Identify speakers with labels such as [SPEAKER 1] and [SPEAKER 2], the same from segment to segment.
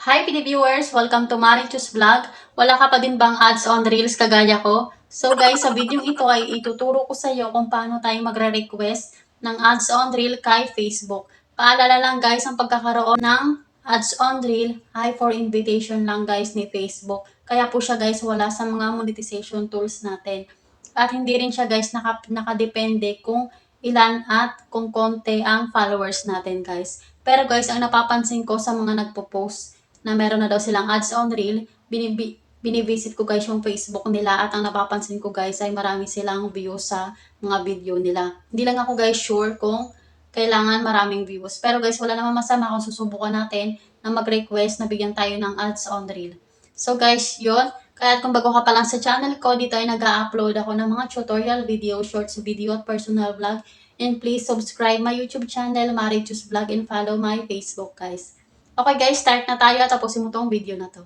[SPEAKER 1] Hi PD viewers! Welcome to Marichus Vlog. Wala ka pa din bang ads on Reels kagaya ko? So guys, sa video ito ay ituturo ko sa iyo kung paano tayo magre-request ng ads on Reel kay Facebook. Paalala lang guys, ang pagkakaroon ng ads on Reel ay for invitation lang guys ni Facebook. Kaya po siya guys wala sa mga monetization tools natin. At hindi rin siya guys nakadepende kung ilan at kung konti ang followers natin guys. Pero guys, ang napapansin ko sa mga nagpo-post na meron na daw silang ads on reel, binivisit ko guys yung Facebook nila at ang napapansin ko guys ay marami silang views sa mga video nila. Hindi lang ako guys sure kung kailangan maraming views. Pero guys, wala namang masama kung susubukan natin na mag-request na bigyan tayo ng ads on reel. So guys, yun. Kaya kung bago ka pa lang sa channel ko, dito ay nag-upload ako ng mga tutorial video, shorts video at personal vlog. And please subscribe my YouTube channel, Marichus Vlog, and follow my Facebook guys. Okay guys, start na tayo at tapusin mo tong video na to.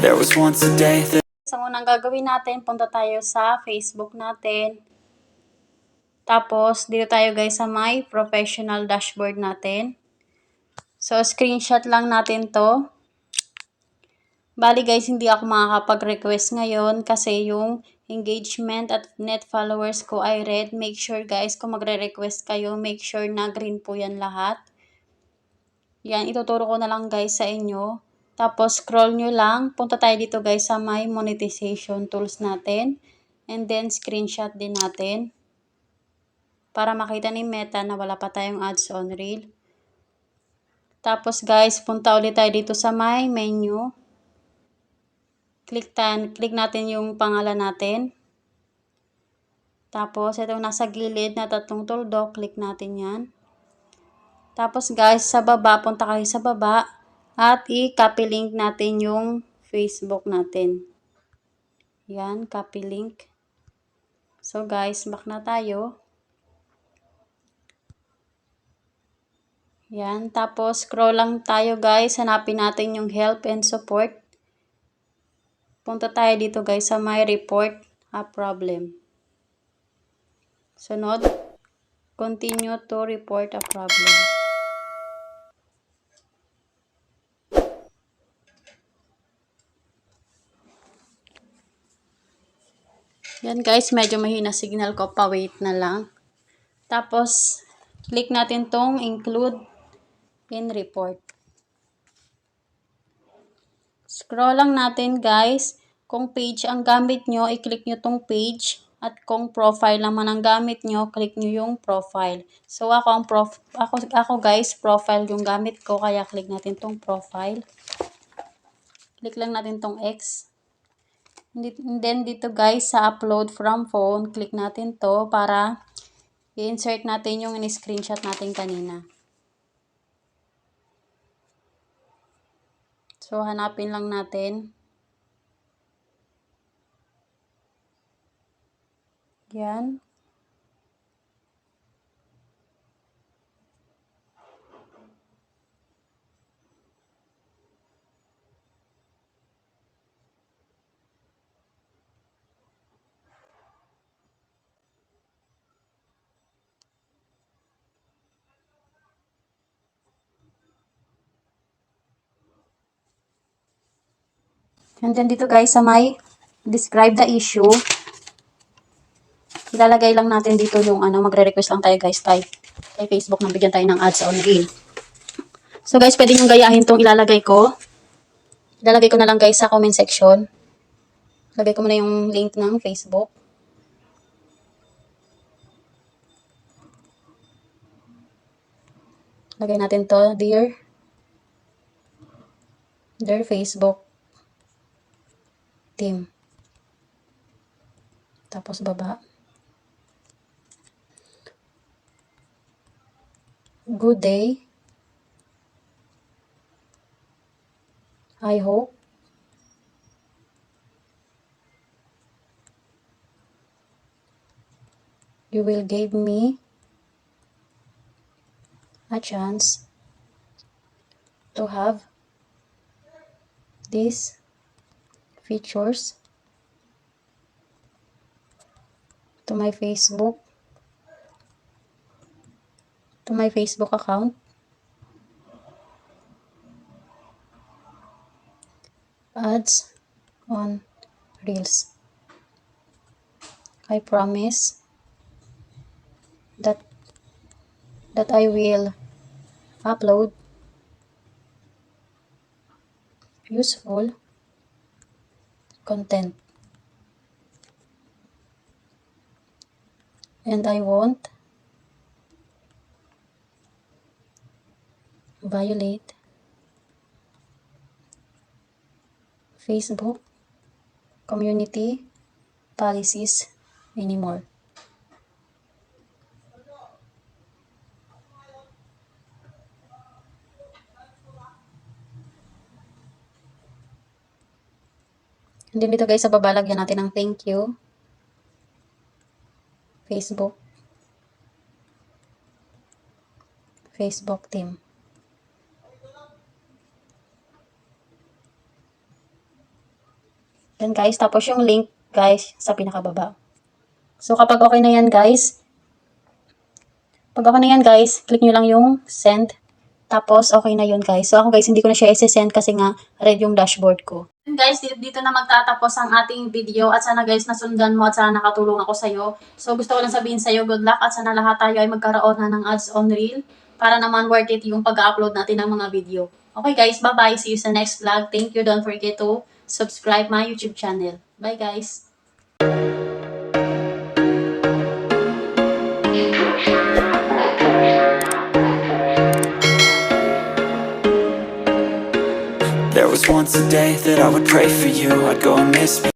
[SPEAKER 2] There was once a day that
[SPEAKER 1] So, unang gagawin natin, punta tayo sa Facebook natin. Tapos, dito tayo guys sa my professional dashboard natin. So, screenshot lang natin to. Bali guys, hindi ako makakapag-request ngayon kasi yung engagement at net followers ko ay red. Make sure guys, kung magre-request kayo, make sure na green po yan lahat. Yan, ituturo ko na lang guys sa inyo. Tapos, scroll nyo lang. Punta tayo dito guys sa my monetization tools natin. And then, screenshot din natin. Para makita ni Meta na wala pa tayong ads on reel. Tapos guys, punta ulit tayo dito sa my menu. Click natin yung pangalan natin. Tapos, itong nasa gilid na tatlong tuldok, click natin yan. Tapos guys, sa baba, punta kayo sa baba at i-copy link natin yung Facebook natin. Yan, copy link. So guys, back na tayo. Yan, tapos scroll lang tayo guys, hanapin natin yung help and support. Punta tayo dito guys sa my report a problem. Sunod, continue to report a problem. Yan guys, medyo mahina signal ko pa, wait na lang. Tapos, click natin tong include in report. Scroll lang natin guys. Kung page ang gamit nyo, i-click nyo tong page. At kung profile naman ang gamit nyo, click nyo yung profile. So ako guys, profile yung gamit ko, kaya click natin tong profile. Click lang natin tong X. And then dito guys, sa upload from phone, click natin to para i-insert natin yung in-screenshot natin kanina. So, hanapin lang natin. Yan. And then dito guys, sa may describe the issue, ilalagay lang natin dito yung magre-request lang tayo guys kay Facebook na bigyan tayo ng ads on reel. So guys, pwede nyo gayahin tong ilalagay ko. Ilalagay ko na lang guys sa comment section. Lagay ko muna yung link ng Facebook. Lagay natin to, dear Facebook team. Tapos baba. Good day. I hope you will give me a chance to have these features to my Facebook account. Ads on Reels. I promise that I will upload useful content, and I won't violate Facebook community policies anymore. And then dito guys sa baba, lagyan natin ng thank you Facebook team. Yan guys, tapos yung link guys sa pinakababa. So kapag okay na yan guys, click nyo lang yung send. Tapos okay na yun guys. So ako guys, hindi ko na siya isi-send kasi nga red yung dashboard ko. And guys, dito na magtatapos ang ating video at sana guys nasundan mo at sana nakatulong ako sa'yo. So gusto ko lang sabihin sa'yo, good luck at sana lahat tayo ay magkaroon na ng ads on reel para naman worth it yung pag-upload natin ng mga video. Okay guys, bye-bye. See you sa next vlog. Thank you. Don't forget to subscribe my YouTube channel. Bye guys.
[SPEAKER 2] There was once a day that I would pray for you. I'd go and miss